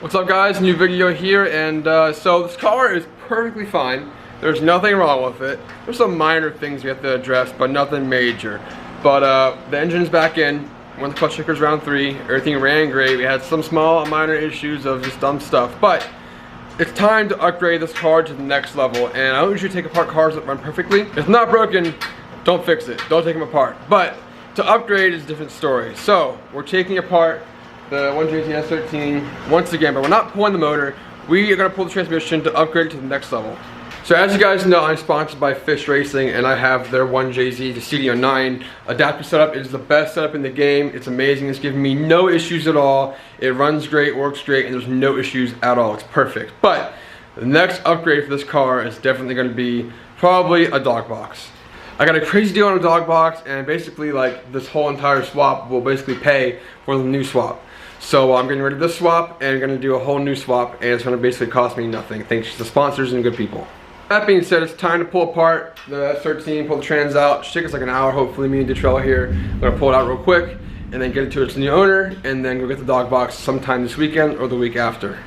What's up guys, new video here, and so this car is perfectly fine. There's nothing wrong with it. There's some minor things we have to address, but nothing major. But the engine's back in, went the clutch checkers round 3, everything ran great. We had some small minor issues of just dumb stuff, but it's time to upgrade this car to the next level. And I don't usually take apart cars that run perfectly. If it's not broken, don't fix it, don't take them apart. But to upgrade is a different story. So we're taking apart the 1JT S13 once again, but we're not pulling the motor. We are going to pull the transmission to upgrade it to the next level. So as you guys know, I'm sponsored by Fish Racing, and I have their 1JZ to CD09 adapter setup. It is the best setup in the game. It's amazing. It's giving me no issues at all. It runs great, works great, and there's no issues at all. It's perfect. But the next upgrade for this car is definitely going to be probably a Dogbox. I got a crazy deal on a Dogbox, and basically like this whole entire swap will basically pay for the new swap. So I'm getting rid of this swap and going to do a whole new swap, and it's going to basically cost me nothing thanks to the sponsors and good people. That being said, it's time to pull apart the S13, pull the trans out. It should take us like an hour, hopefully. Me and Detrell here. I'm going to pull it out real quick and then get it to its new owner, and then go get the Dogbox sometime this weekend or the week after.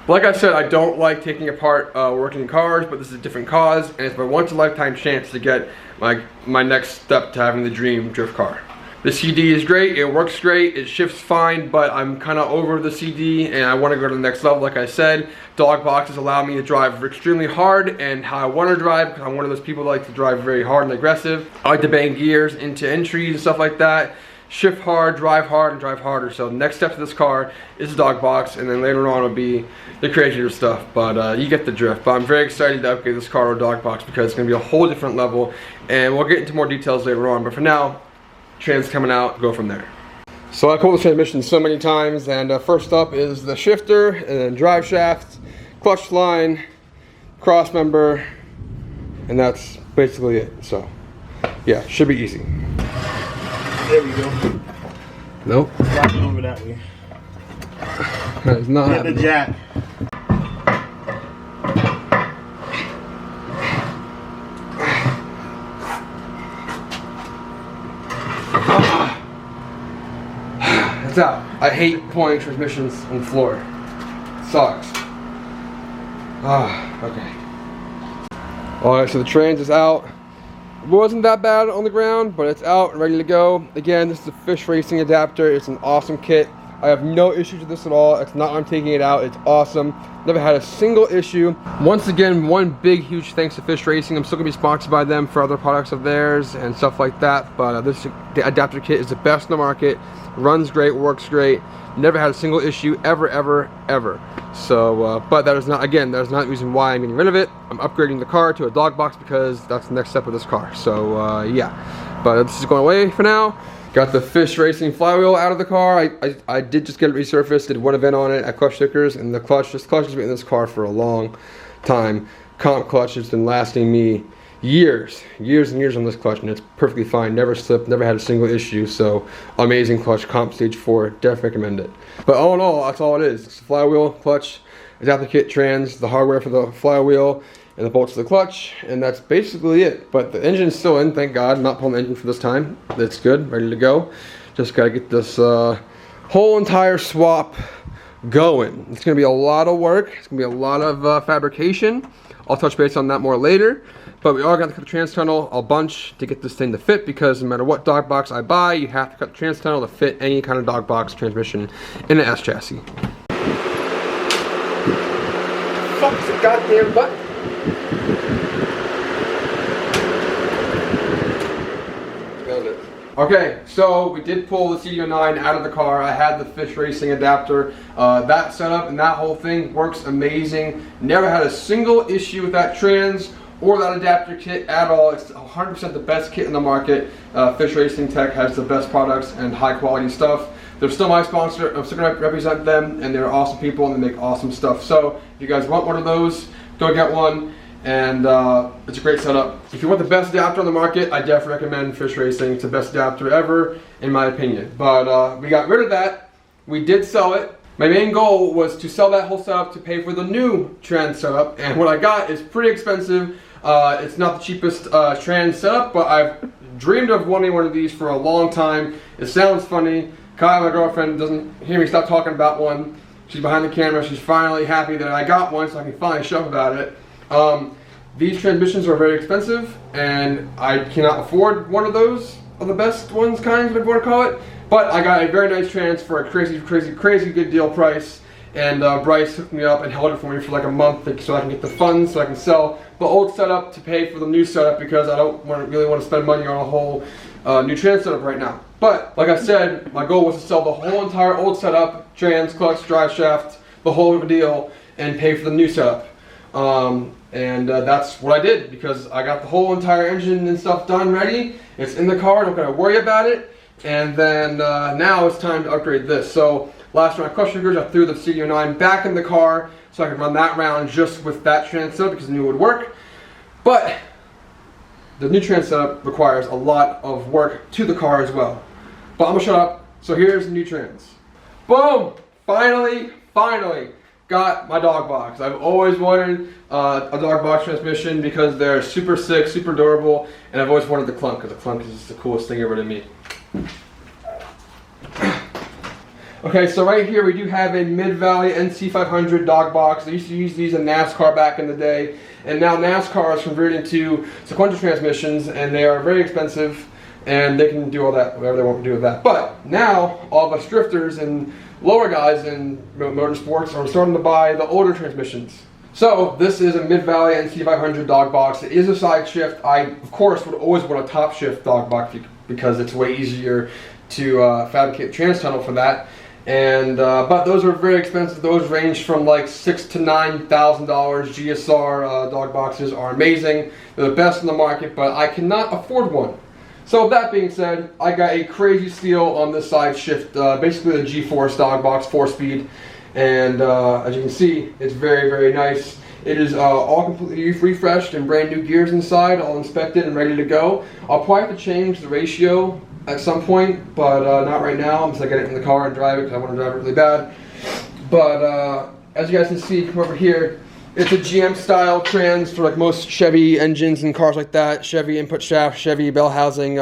But like I said, I don't like taking apart working cars, but this is a different cause, and it's my once-in-a-lifetime chance to get my next step to having the dream drift car. The CD is great, it works great, it shifts fine, but I'm kind of over the CD and I want to go to the next level. Like I said, Dogboxes allow me to drive extremely hard and how I want to drive, because I'm one of those people that like to drive very hard and aggressive. I like to bang gears into entries and stuff like that. Shift hard, drive hard, and drive harder. So the next step to this car is the Dogbox, and then later on will be the crazier stuff, but you get the drift. But I'm very excited to upgrade this car to a Dogbox because it's going to be a whole different level, and we'll get into more details later on. But for now, trans coming out, go from there. So I pulled the transmission so many times, and first up is the shifter, and then drive shaft, clutch line, cross member, and that's basically it. So yeah, should be easy. There we go. Nope. Slide it over that way. That is not Get happening. the jack. It's out. I hate pulling transmissions on the floor. It sucks. Okay. Alright, so the trans is out. It wasn't that bad on the ground, but it's out and ready to go. Again, this is a Fish Racing adapter. It's an awesome kit. I have no issues with this at all. It's not I'm taking it out. It's awesome. Never had a single issue. Once again, one big huge thanks to Fish Racing. I'm still gonna be sponsored by them for other products of theirs and stuff like that. But this adapter kit is the best in the market. Runs great, works great. Never had a single issue ever. So, but that is not, again, that is not the reason why I'm getting rid of it. I'm upgrading the car to a Dogbox because that's the next step of this car. So yeah, but this is going away for now. Got the Fish Racing flywheel out of the car. I did just get it resurfaced, did one event on it at Clutch Stickers, and the clutch has been in this car for a long time. Comp clutch has been lasting me years and years on this clutch, and it's perfectly fine, never slipped, never had a single issue. So amazing clutch, comp stage 4, definitely recommend it. But all in all, that's all it is. It's the flywheel, clutch, adapter kit, trans, the hardware for the flywheel, and the bolts of the clutch, and that's basically it. But the engine's still in, thank God. I'm not pulling the engine for this time. It's good, ready to go. Just gotta get this whole entire swap going. It's gonna be a lot of work. It's gonna be a lot of fabrication. I'll touch base on that more later. But we are gonna cut the trans tunnel a bunch to get this thing to fit, because no matter what Dogbox I buy, you have to cut the trans tunnel to fit any kind of Dogbox transmission in an S chassis. Fuck's the goddamn button. Okay, so we did pull the CD09 out of the car. I had the Fish Racing adapter. That setup and that whole thing works amazing. Never had a single issue with that trans or that adapter kit at all. It's 100% the best kit in the market. Fish Racing Tech has the best products and high quality stuff. They're still my sponsor. I'm still going to represent them, and they're awesome people and they make awesome stuff. So if you guys want one of those, go get one. And it's a great setup. If you want the best adapter on the market, I definitely recommend Fish Racing. It's the best adapter ever, in my opinion. But we got rid of that. We did sell it. My main goal was to sell that whole setup to pay for the new trans setup, and what I got is pretty expensive. It's not the cheapest trans setup, but I've dreamed of wanting one of these for a long time. It sounds funny. Kyle, my girlfriend, doesn't hear me stop talking about one. She's behind the camera. She's finally happy that I got one, so I can finally shove about it. These transmissions are very expensive, and I cannot afford one of those, of the best ones, kinds, whatever you want to call it. But I got a very nice trans for a crazy good deal price. And Bryce hooked me up and held it for me for like a month so I can get the funds, so I can sell the old setup to pay for the new setup, because I don't really want to spend money on a whole new trans setup right now. But like I said, my goal was to sell the whole entire old setup, trans, clutch, drive shaft, the whole deal, and pay for the new setup. That's what I did, because I got the whole entire engine and stuff done, ready. It's in the car, don't gotta worry about it. And then now it's time to upgrade this. So last round of clutch triggers, I threw the CD09 back in the car so I could run that round just with that trans setup, because I knew it would work. But the new trans setup requires a lot of work to the car as well. But I'm gonna shut up. So here's the new trans. Boom! Finally got my Dogbox. I've always wanted a Dogbox transmission because they're super sick, super durable, and I've always wanted the clunk, because the clunk is just the coolest thing ever to me. Okay, so right here we do have a Mid-Valley NC500 Dogbox. I used to use these in NASCAR back in the day, and now NASCAR is converted to sequential transmissions, and they are very expensive, and they can do all that, whatever they want to do with that. But now, all of us drifters and lower guys in motorsports are starting to buy the older transmissions. So this is a Mid-Valley NC500 Dogbox. It is a side shift. I, of course, would always want a top shift Dogbox because it's way easier to fabricate the trans tunnel for that. And but those are very expensive. Those range from like $6,000 to $9,000. GSR dog boxes are amazing. They're the best in the market, but I cannot afford one. So that being said, I got a crazy steal on this side shift, basically the G-Force dog box 4-speed, and as you can see, it's very nice. It is all completely refreshed and brand new gears inside, all inspected and ready to go. I'll probably have to change the ratio at some point, but not right now, until I get it in the car and drive it, because I want to drive it really bad. But as you guys can see, come over here, it's a GM style trans for like most Chevy engines and cars like that. Chevy input shaft, Chevy bell housing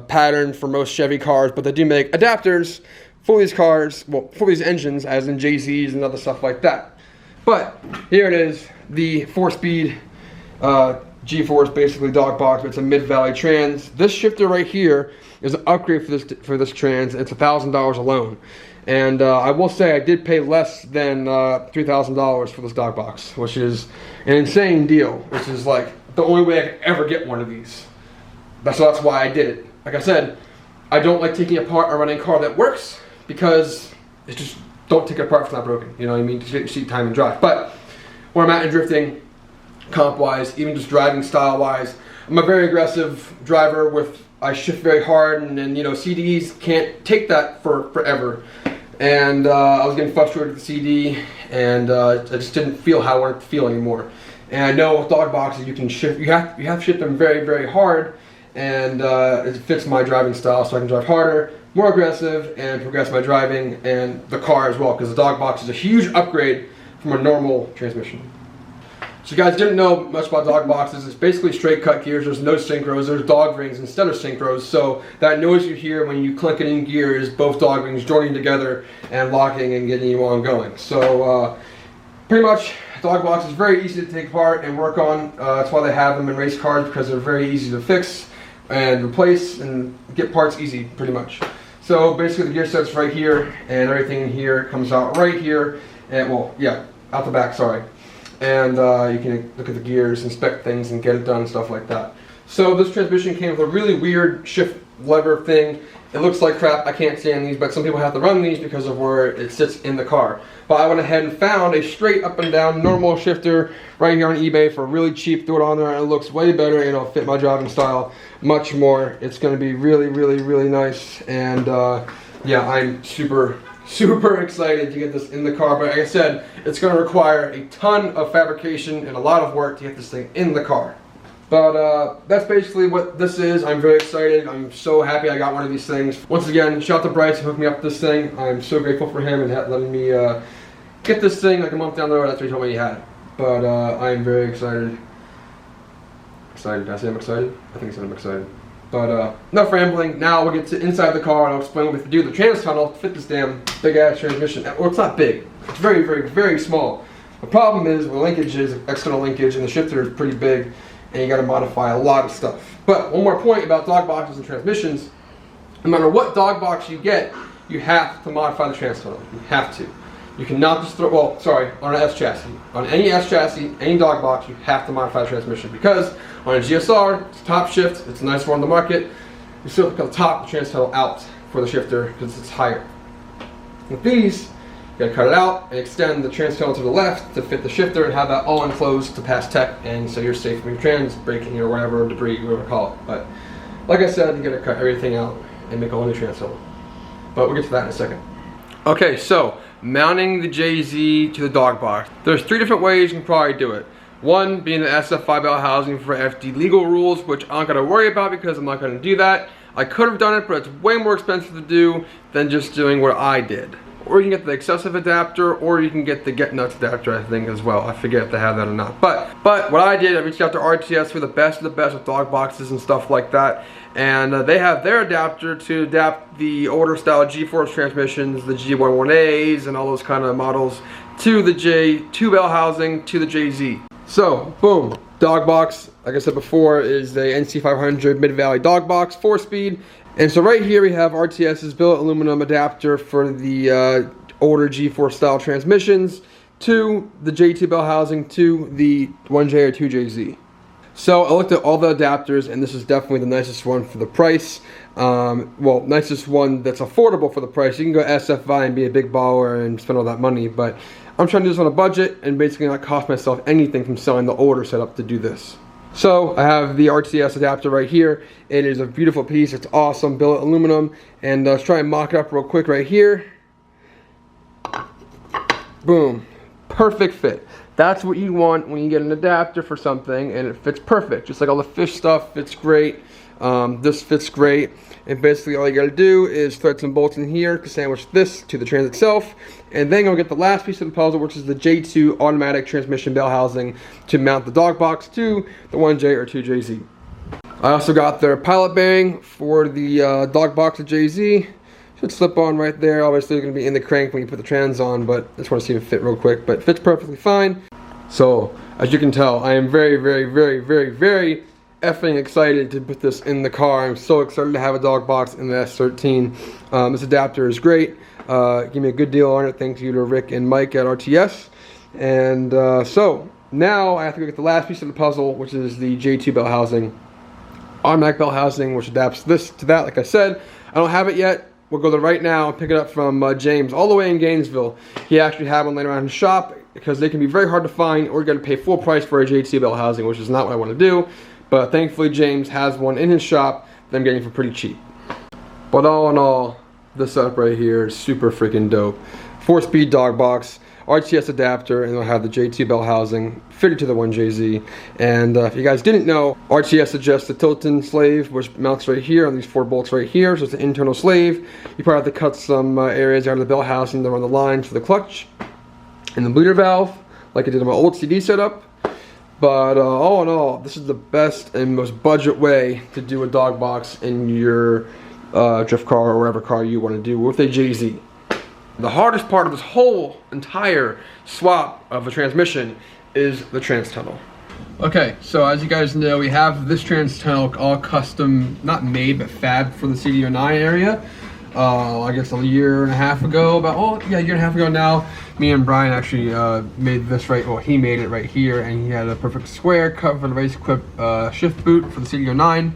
pattern for most Chevy cars, but they do make adapters for these cars, well, for these engines, as in JZs and other stuff like that. But here it is, the 4-speed G-Force, basically dog box. It's a Mid-Valley trans. This shifter right here is an upgrade for this trans. It's $1,000 alone, and I will say I did pay less than $3,000 for this dog box, which is an insane deal. Which is like the only way I could ever get one of these. So that's why I did it. Like I said, I don't like taking apart a running car that works, because it's just, don't take it apart if it's not broken. You know what I mean? Just get your seat time and drive. But where I'm at in drifting, comp-wise, even just driving style-wise, I'm a very aggressive driver. I shift very hard, and you know, CDs can't take that for forever. And I was getting frustrated with the CD, and I just didn't feel how I wanted to feel anymore. And I know with dog boxes you can shift. You have to shift them very hard, and it fits my driving style, so I can drive harder, more aggressive, and progress my driving and the car as well. Because the dog box is a huge upgrade from a normal transmission. So you guys didn't know much about dog boxes. It's basically straight cut gears. There's no synchros. There's dog rings instead of synchros. So that noise you hear when you clink it in gear is both dog rings joining together and locking and getting you on going. So pretty much dog box is very easy to take apart and work on. That's why they have them in race cars, because they're very easy to fix and replace and get parts easy, pretty much. So basically the gear set's right here, and everything in here comes out right here, and well, yeah, out the back, sorry. And you can look at the gears, inspect things, and get it done and stuff like that. So this transmission came with a really weird shift lever thing. It looks like crap, I can't stand these, but some people have to run these because of where it sits in the car. But I went ahead and found a straight up and down normal shifter right here on eBay for really cheap. Threw it on there, and it looks way better, and it'll fit my driving style much more. It's going to be really nice, and yeah, I'm super excited to get this in the car. But like I said, it's going to require a ton of fabrication and a lot of work to get this thing in the car. But that's basically what this is. I'm very excited. I'm so happy I got one of these things. Once again, shout out to Bryce who hooked me up with this thing. I'm so grateful for him and letting me get this thing like a month down the road after he told me he had it. But I'm very excited. Excited? Did I say I'm excited? I think I said I'm excited. But enough rambling. Now we'll get to inside the car and I'll explain what we have to do. The trans tunnel to fit this damn big ass transmission. Well, it's not big. It's very, very, very small. The problem is the linkage is external linkage and the shifter is pretty big and you got to modify a lot of stuff. But one more point about dog boxes and transmissions. No matter what dog box you get, you have to modify the trans tunnel. You have to. You cannot just throw, well, sorry, on an S chassis. On any S chassis, any dog box, you have to modify the transmission because on a GSR, it's top shift, it's a nice one on the market. You still have to top the trans tunnel out for the shifter because it's higher. With these, you gotta cut it out and extend the trans tunnel to the left to fit the shifter and have that all enclosed to pass tech, and so you're safe from your trans braking or whatever, debris, whatever you call it. But like I said, you gotta cut everything out and make a whole new trans tunnel. But we'll get to that in a second. Okay, so mounting the JZ to the dog box. There's 3 different ways you can probably do it. One being the SF5 bell housing for FD legal rules, which I'm not gonna worry about because I'm not gonna do that. I could have done it, but it's way more expensive to do than just doing what I did. Or you can get the excessive adapter, or you can get the get nuts adapter, I think, as well. I forget if they have that or not. But what I did, I reached out to RTS for the best of the best with dog boxes and stuff like that. And they have their adapter to adapt the older style G-Force transmissions, the G11As and all those kind of models, to the J2 bell housing, to the JZ. So, boom, dog box, like I said before, is the NC500 Mid-Valley dog box, 4-speed. And so right here we have RTS's billet aluminum adapter for the older G4 style transmissions to the J2 bell housing to the 1J or 2JZ. So I looked at all the adapters and this is definitely the nicest one for the price. Well, nicest one that's affordable for the price. You can go SFI and be a big baller and spend all that money, but I'm trying to do this on a budget and basically not cost myself anything from selling the older setup to do this. So I have the RTS adapter right here. It is a beautiful piece. It's awesome, billet aluminum. And let's try and mock it up real quick right here. Boom, perfect fit. That's what you want when you get an adapter for something and it fits perfect. Just like all the fish stuff fits great. This fits great. And basically all you gotta do is thread some bolts in here to sandwich this to the trans itself. And then you'll get the last piece of the puzzle, which is the J2 automatic transmission bell housing to mount the dog box to the 1J or 2JZ. I also got their pilot bearing for the dog box of JZ. Should slip on right there. Obviously it's gonna be in the crank when you put the trans on, but I just wanna see if it fit real quick, but it fits perfectly fine. So, as you can tell, I am very, very, very, very, very effing excited to put this in the car. I'm so excited to have a dog box in the S13. This adapter is great. Give me a good deal on it. Thank you to Rick and Mike at RTS. And so now I have to go get the last piece of the puzzle, which is the J2 bell housing. Automatic bell housing, which adapts this to that. Like I said, I don't have it yet. We'll go there right now and pick it up from James all the way in Gainesville. He actually had one laying around his shop because they can be very hard to find, or you got to pay full price for a J2 bell housing, which is not what I want to do. But thankfully James has one in his shop that I'm getting for pretty cheap. But all in all, this setup right here is super freaking dope. 4-speed dog box, RTS adapter, and it'll have the J2 bell housing fitted to the 1JZ. And if you guys didn't know, RTS adjusts the Tilton slave, which mounts right here on these 4 bolts right here. So it's an internal slave. You probably have to cut some areas out of the bell housing to run the lines for the clutch and the bleeder valve, like I did on my old CD setup. But all in all, this is the best and most budget way to do a dog box in your drift car or whatever car you want to do with a JZ. The hardest part of this whole entire swap of a transmission is the trans tunnel. Okay, so as you guys know, we have this trans tunnel all custom, not made, but fabbed for the CD09 area. I guess a year and a half ago, a year and a half ago now, me and Brian actually made this right, well, he made it right here, and he had a perfect square cut for the race equipped shift boot for the CD09.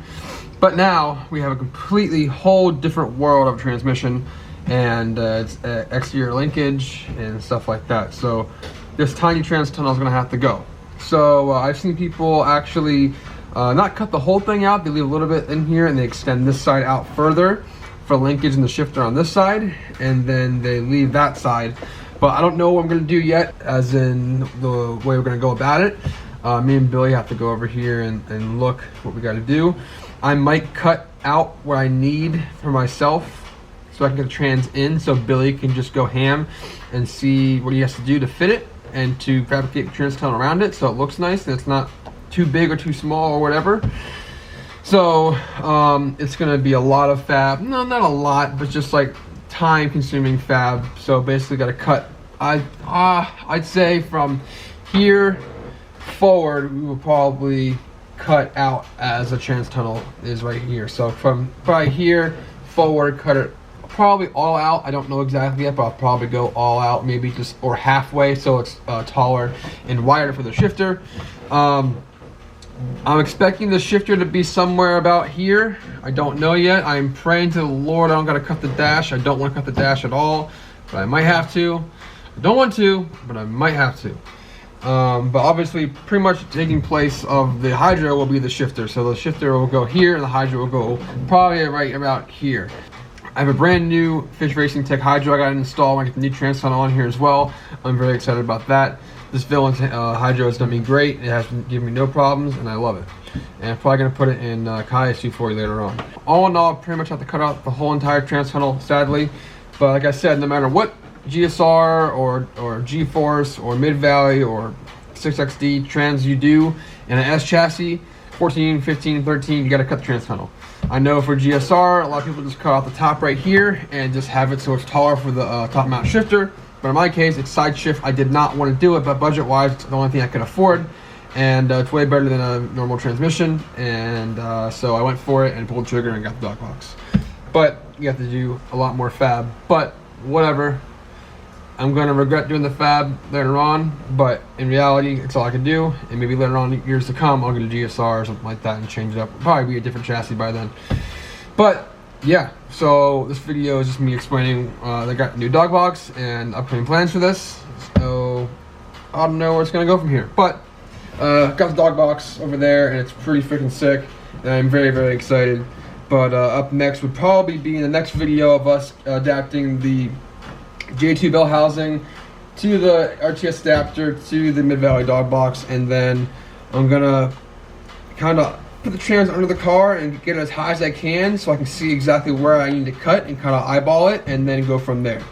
But now we have a completely whole different world of transmission, and it's exterior linkage and stuff like that. So this tiny trans tunnel is gonna have to go. So I've seen people actually not cut the whole thing out, they leave a little bit in here and they extend this side out further for linkage in the shifter on this side, and then they leave that side. But I don't know what I'm gonna do yet, as in the way we're gonna go about it. Me and Billy have to go over here and look what we gotta do. I might cut out what I need for myself so I can get the trans in, so Billy can just go ham and see what he has to do to fit it and to fabricate the trans tunnel around it so it looks nice and it's not too big or too small or whatever. So it's gonna be a lot of fab. No, not a lot, but just like time-consuming fab. So basically, got to cut. I'd say from here forward, we will probably cut out as a trans tunnel is right here. So from probably here forward, cut it probably all out. I don't know exactly yet, but I'll probably go all out, maybe just or halfway, so it's taller and wider for the shifter. I'm expecting the shifter to be somewhere about here. I don't know yet. I'm praying to the Lord I don't gotta cut the dash. I don't want to cut the dash at all, but I might have to. I don't want to, but I might have to. But obviously, pretty much taking place of the hydro will be the shifter. So the shifter will go here, and the hydro will go probably right about here. I have a brand new Fish Racing Tech hydro I got to install. I get the new trans tunnel on here as well. I'm very excited about that. This Villain hydro has done me great. It has given me no problems, and I love it. And I'm probably going to put it in Kaya's 240 later on. All in all, pretty much have to cut out the whole entire trans tunnel, sadly. But like I said, no matter what GSR or G-Force or Mid-Valley or 6XD trans you do in an S chassis, 14, 15, 13, you got to cut the trans tunnel. I know for GSR, a lot of people just cut out the top right here and just have it so it's taller for the top mount shifter. But in my case, it's side shift. I did not want to do it, but budget-wise, it's the only thing I could afford. And it's way better than a normal transmission. And so I went for it and pulled the trigger and got the Dogbox. But you have to do a lot more fab. But whatever. I'm going to regret doing the fab later on, but in reality, it's all I can do. And maybe later on, years to come, I'll get a GSR or something like that and change it up. It'll probably be a different chassis by then. But yeah, so this video is just me explaining they got a new Dogbox and upcoming plans for this. So I don't know where it's going to go from here. But got the Dogbox over there, and it's pretty freaking sick. And I'm very, very excited. But up next would probably be in the next video of us adapting the J2 bell housing to the RTS adapter to the Mid-Valley Dogbox, and then I'm gonna kind of put the trans under the car and get it as high as I can so I can see exactly where I need to cut and kind of eyeball it and then go from there.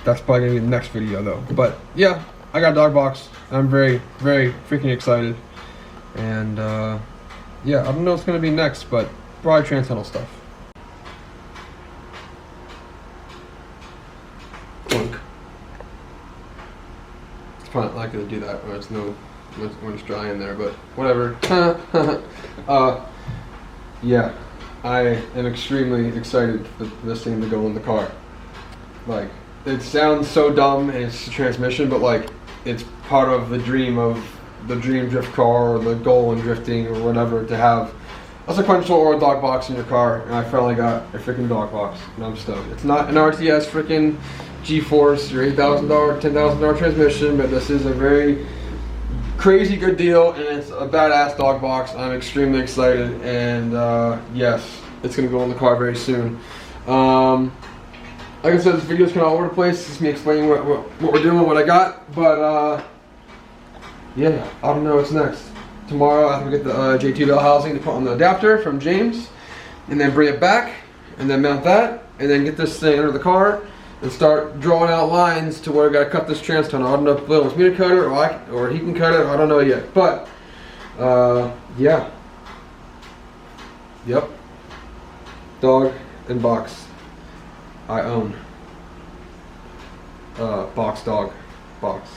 That's probably gonna be the next video though. But yeah, I got a Dogbox and I'm very, very freaking excited. And yeah, I don't know what's gonna be next, but probably trans tunnel stuff. It's probably not likely to do that when it's dry in there, but whatever. Yeah, I am extremely excited for this thing to go in the car. Like, it sounds so dumb and it's a transmission, but like, it's part of the dream drift car or the goal in drifting or whatever, to have a sequential or a Dogbox in your car, and I finally got a freaking Dogbox, and I'm stoked. It's not an RTS freaking G-Force or $8,000, $10,000 transmission, but this is a very crazy good deal, and it's a badass Dogbox. I'm extremely excited, and yes, it's gonna go in the car very soon. Like I said, this video's kind of all over the place. It's me explaining what we're doing, what I got, but yeah, I don't know what's next. Tomorrow I have to get the J2 bell housing to put on the adapter from James, and then bring it back, and then mount that, and then get this thing under the car, and start drawing out lines to where I gotta cut this trans tunnel. I don't know if Bill wants me to cut it, or he can cut it, I don't know yet. But, yeah. Yep. Dog and box. I own. Box dog. Box.